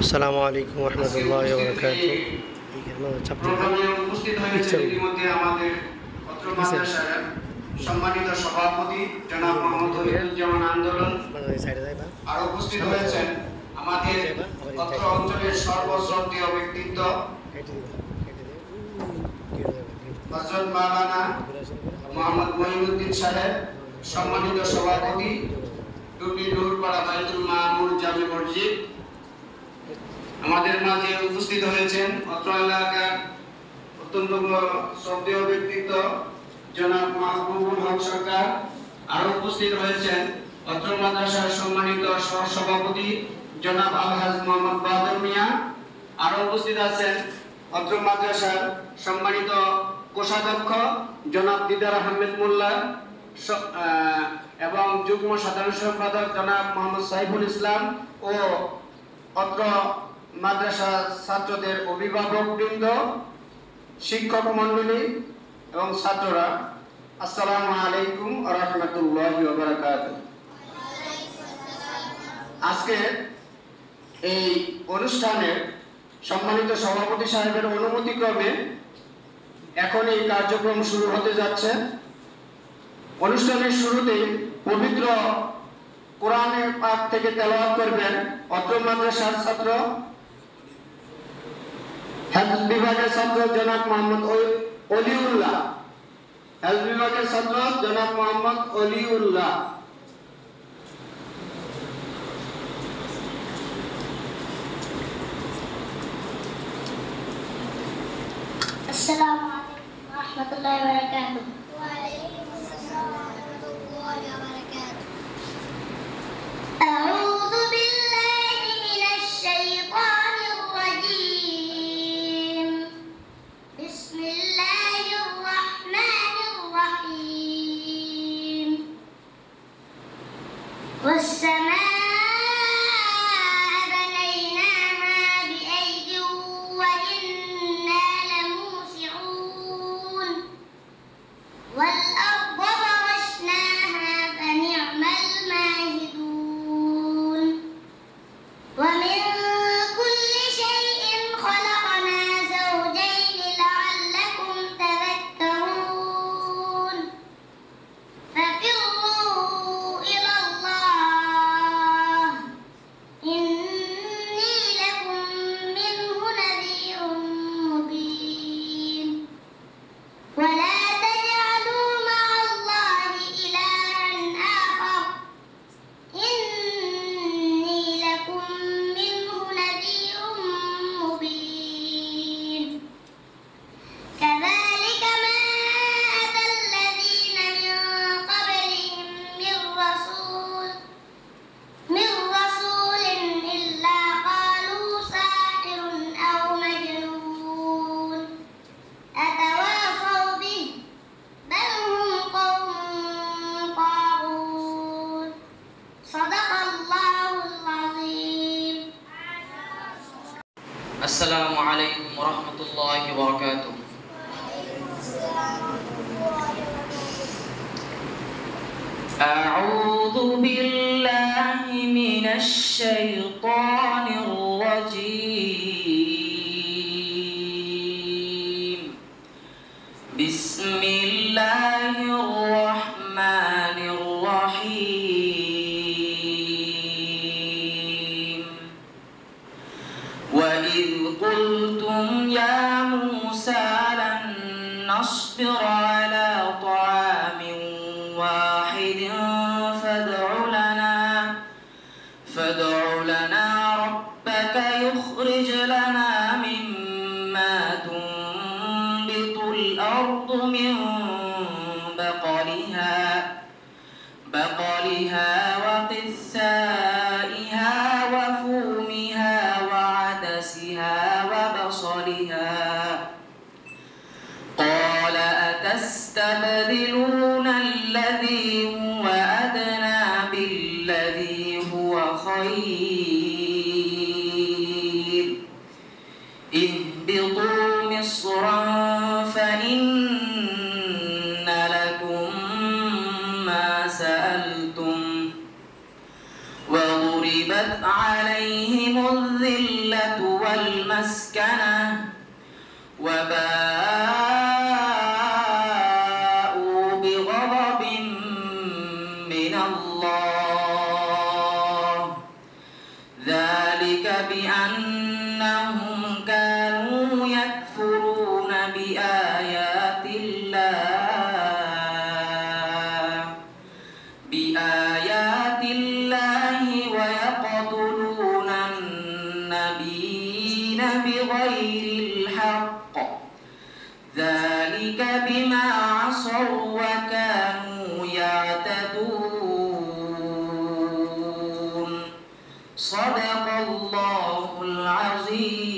আসসালামু আলাইকুম ওয়া রাহমাতুল্লাহি ওয়া বারাকাতুহু। এইখানে চাপ দিন। উপস্থিত হয়েছেন ইতিমধ্যে আমাদের অত্র মাদ্রাসার সম্মানিত সভাপতি জনাব মোহাম্মদ ওহিদুজ্জামান আন্দোলন, আর উপস্থিত হয়েছেন আমাদের অত্র অঞ্চলের সর্বশ্রদ্ধেয় ব্যক্তিত্ব হযরত মাওলানা মোহাম্মদ মঈনুদ্দিন সাহেব, সম্মানিত সভাপতি ডুবলি নূরপাড়া বাইতুল মামুর জামে মসজিদ। আমাদের মাঝে উপস্থিত হয়েছেন অত্র এলাকার অত্যন্ত শ্রদ্ধেয় ব্যক্তিত্ব জনাব মাহবুবুল হক সরকার। আরো উপস্থিত হয়েছেন অত্র মাদ্রাসার সম্মানিত সহসভাপতি জনাব আলহাজ মোহাম্মদ বাদর মিয়া। আরো উপস্থিত আছেন অত্র মাদ্রাসার সম্মানিত কোষাধ্যক্ষ জনাব দিদার আহমেদ মোল্লা এবং যুগ্ম সাধারণ সম্পাদক জনাব মোহাম্মদ সাইফুল ইসলাম ও অত্র মাদ্রাসা ছাত্রদের অভিভাবক বৃন্দ, শিক্ষক মন্ডলী এবং ছাত্ররা, আসসালামু আলাইকুম ওয়া রাহমাতুল্লাহি ওয়া বারাকাতুহু। আজকে এই অনুষ্ঠানের সম্মানিত সভাপতি সাহেবের অনুমতিক্রমে এখন এই কার্যক্রম শুরু হতে যাচ্ছে। অনুষ্ঠানের শুরুতেই পবিত্র কোরআনের পাঠ থেকে তেলাওয়াত করবেন অত্র মাদ্রাসার ছাত্র হেলথ বিভাগের ছাত্র জনাব মোহাম্মদ অলিউল্লাহ। হেলথ বিভাগের ছাত্র জনাব মোহাম্মদ অলিউল্লাহ। আসসালামু আলাইকুম ওয়া রাহমাতুল্লাহি ওয়া বারাকাতুহু। ওয়া আলাইকুম আসসালাম ওয়া রাহমাতুল্লাহি ওয়া বারাকাতুহু। আউযু বিল্লাহি মিনাশ শাইতানির রাজীম। বিসমিল্লাহির রাহমানির রাহিম। ওয়াস-সামাআ والأرض فرشناها فنعم الماهدون ومن كل شيء خلقنا زوجين لعلكم تذكرون ففروا إلى الله إني لكم منه نذير مبين ولا السلام عليكم ورحمة الله وبركاته. أعوذ بالله من الشيطان الرجيم. بسم الله الرحمن الرحيم. وإذ قلتم يا موسى لن نصبر على طعام واحد فادع لنا ربك يخرج لنا مما تنبت الأرض من بقلها وقثائها وفومها وعدسها وبصلها. قال أتستبدلون الذي هو أدنى بالذي هو خير اهبطوا مصرا فإن لكم ما سألتم وضربت عليهم الذلة الذلة والمسكنة وباءوا بغضب من الله ذلك بأنهم كانوا يكفرون بآيات الله ويقتلون النبيين بغير الحق ذلك بما عصوا وكانوا يعتدون صدق الله العظيم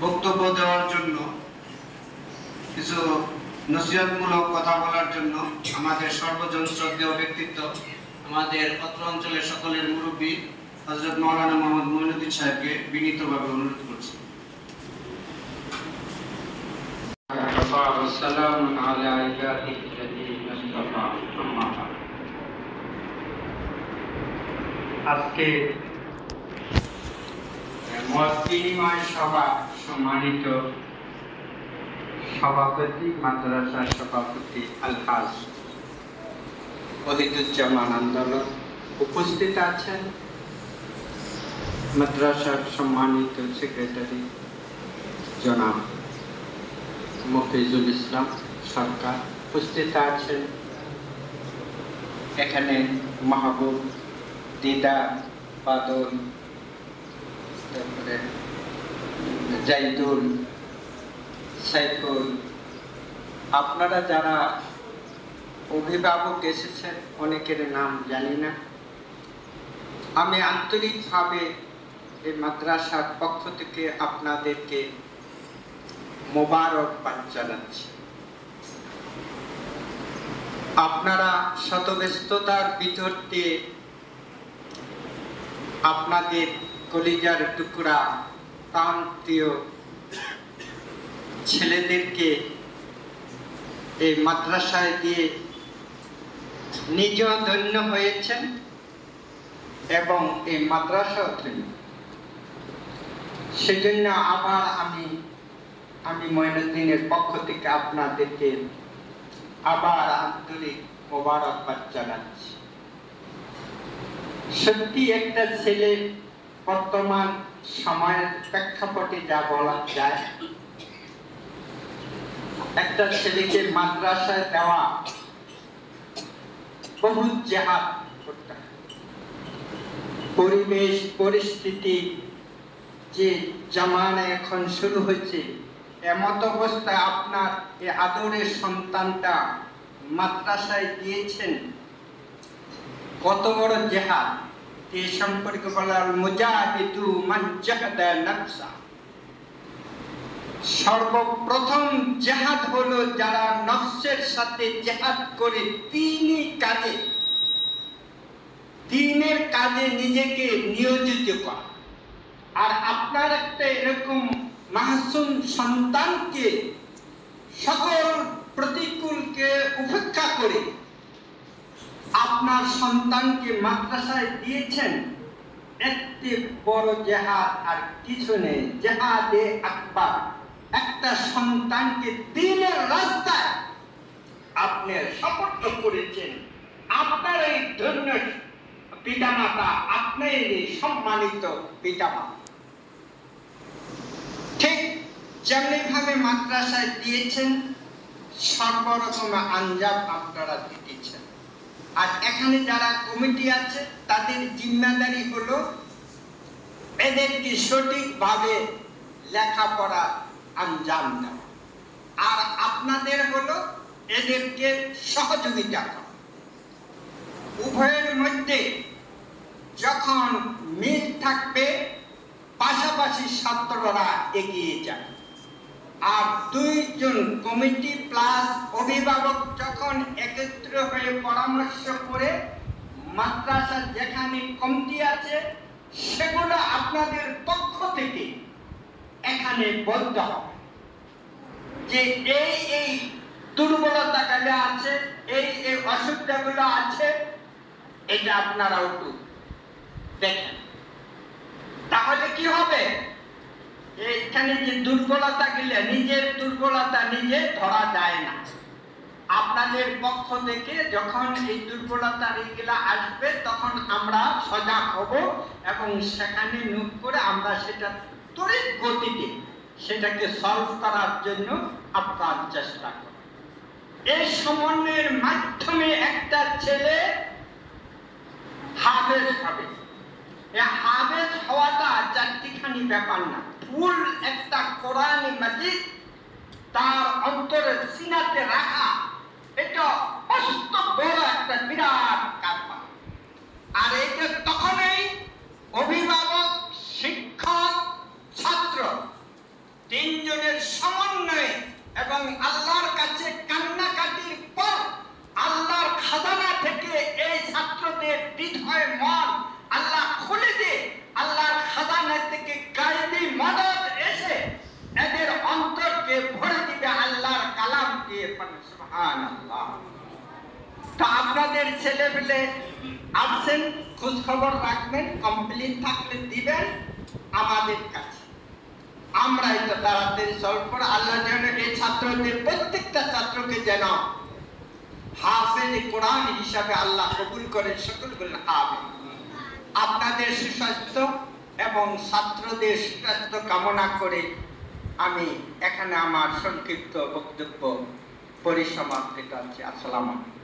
বক্তব্য দেওয়ার জন্য কিছু নসিহতমূলক কথা বলার জন্য আমাদের সর্বজন শ্রদ্ধেয় ব্যক্তিত্ব আমাদের অত্র অঞ্চলের সকলের মুরব্বী হযরত মাওলানা মোহাম্মদ মঈনুদ্দিন সাহেবকে বিনীতভাবে অনুরোধ করছি। আজকে মত বিনিময় সভা সম্মানিত সভাপতি, মাদ্রাসার সভাপতি আলহাজ ওহিদুজ্জামান আন্দোলন, উপস্থিত আছেন মাদ্রাসার সম্মানিত সেক্রেটারি জনাব মফিজুল ইসলাম সরকার, উপস্থিত আছেন এখানে মাহবুব, দিদা, বাদল, তারপরে জাইদুল, সাইফুল, আপনারা যারা অভিভাবক এসেছেন অনেকের নাম জানি না। আমি আন্তরিকভাবে এই মাদ্রাসার পক্ষ থেকে আপনাদেরকে মোবারকবাদ জানাচ্ছি। আপনারা শত ব্যস্ততার ভিতর দিয়ে আপনাদের কলিজার টুকরা প্রান্তীয় ছেলেদেরকে এই মাদ্রাসায় দিয়ে নিজেও ধন্য হয়েছেন এবং এই মাদ্রাসাও ধন্য। সেজন্য আবার আমি মঈনুদ্দিনের পক্ষ থেকে আপনাদেরকে আবার আন্তরিক মোবারকবাদ জানাচ্ছি। সত্যি একটা ছেলে বর্তমান সময়ের প্রেক্ষাপটে যা বলা যায়, একটা ছেলেকে মাদ্রাসায় দেওয়া বহু জেহাদ করতে হয়। পরিবেশ পরিস্থিতি যে জামানা এখন শুরু হয়েছে, এমত অবস্থায় আপনার এই আদরের সন্তানটা মাদ্রাসায় দিয়েছেন, কত বড় জেহাদ। এ সম্পর্কে বলার মুজাহিদু মান জাহাদা নাফসা, সর্বপ্রথম জেহাদ হলো যারা নফসের সাথে জেহাদ করে দ্বীনের কাজে নিজেকে নিয়োজিত করা। আর আপনার একটা এরকম মাসুম সন্তানকে সকল প্রতিকূলকে উপেক্ষা করে আপনার সন্তানকে মাদ্রাসায় দিয়েছেন, একটি বড় জেহাদ আর কিছু নেই। জেহাদে আকবার, একটা সন্তানকে দ্বীনের রাস্তায় আপনি সাপোর্ট করেছেন। আপনার এই ধন্য পিতামাতা, আপনার এই সম্মানিত পিতামাতা, ঠিক যেমনি ভাবে মাদ্রাসায় দিয়েছেন, সর্বরকম আঞ্জাম আপনারা দিতেছেন। আর এখানে যারা কমিটি আছে তাদের জিম্মাদারি হলো এদেরকে সঠিকভাবে লেখাপড়া আঞ্জাম দেওয়া, আর আপনাদের হলো এদেরকে সহযোগিতা করা। উভয়ের মধ্যে যখন মিল থাকবে, পাশাপাশি ছাত্ররা এগিয়ে যাবে। আর দুইজন কমিটি প্লাস অভিভাবক যখন একত্র হয়ে পরামর্শ করে মাদ্রাসার যেখানে কমিটি আছে সেগুলো আপনাদের পক্ষ থেকে এখানে বলতে হবে যে এই দুর্বলতাগুলো আছে, এই অসুবিধাগুলো আছে, এটা আপনারা একটু দেখেন। তাহলে কি হবে, এখানে যে দুর্বলতা গেলে নিজের দুর্বলতা নিজে ধরা যায় না। আপনাদের পক্ষ থেকে যখন এই দুর্বলতা এগুলা আসবে তখন আমরা সজাগ হব এবং সেখানে নোট করে আমরা সেটা তড়িৎ গতিতে সেটাকে সলভ করার জন্য আপ্রাণ চেষ্টা করব। এই সমন্বয়ের মাধ্যমে একটা ছেলে হাফেজ হবে। এই হাফেজ হওয়াটা চারটিখানি ব্যাপার না, ফুল একটা কোরআন মাজিদ তার অন্তরের সিনাতে রাখা, এটা অস্ত বড় একটা বিরাট কারবার। আর এটা তখনই অভিভাবক, শিক্ষক, ছাত্র তিনজনের সমন্বয়ে এবং আল্লাহর কাছে কান্নাকাটির পর আল্লাহর খাজানা থেকে এই ছাত্রদের হৃদয় মন আল্লাহ খুলে দিয়ে আল্লাহর খাজানা থেকে গায়েবী মদদ এসে এদের অন্তরকে ভরে দিবে আল্লাহর কালাম দিয়ে। সুবহানাল্লাহ। তো আপনাদের ছেলেপেলে আসছেন, খোঁজ খবর রাখবেন, কমপ্লিট থাকলে দিবেন আমাদের কাছে। আমরা এটা তাড়াতাড়ি সলভ করে আল্লাহ যেন এই ছাত্রদের প্রত্যেকটা ছাত্রকে যেন হাফেজ কোরআন হিসাবে আল্লাহ কবুল করেন, সকল বলেন আমিন। আপনাদের সুস্বাস্থ্য এবং ছাত্রদের সুস্বাস্থ্য কামনা করে আমি এখানে আমার সংক্ষিপ্ত বক্তব্য পরিসমাপ্তি করছি। আসসালামু আলাইকুম।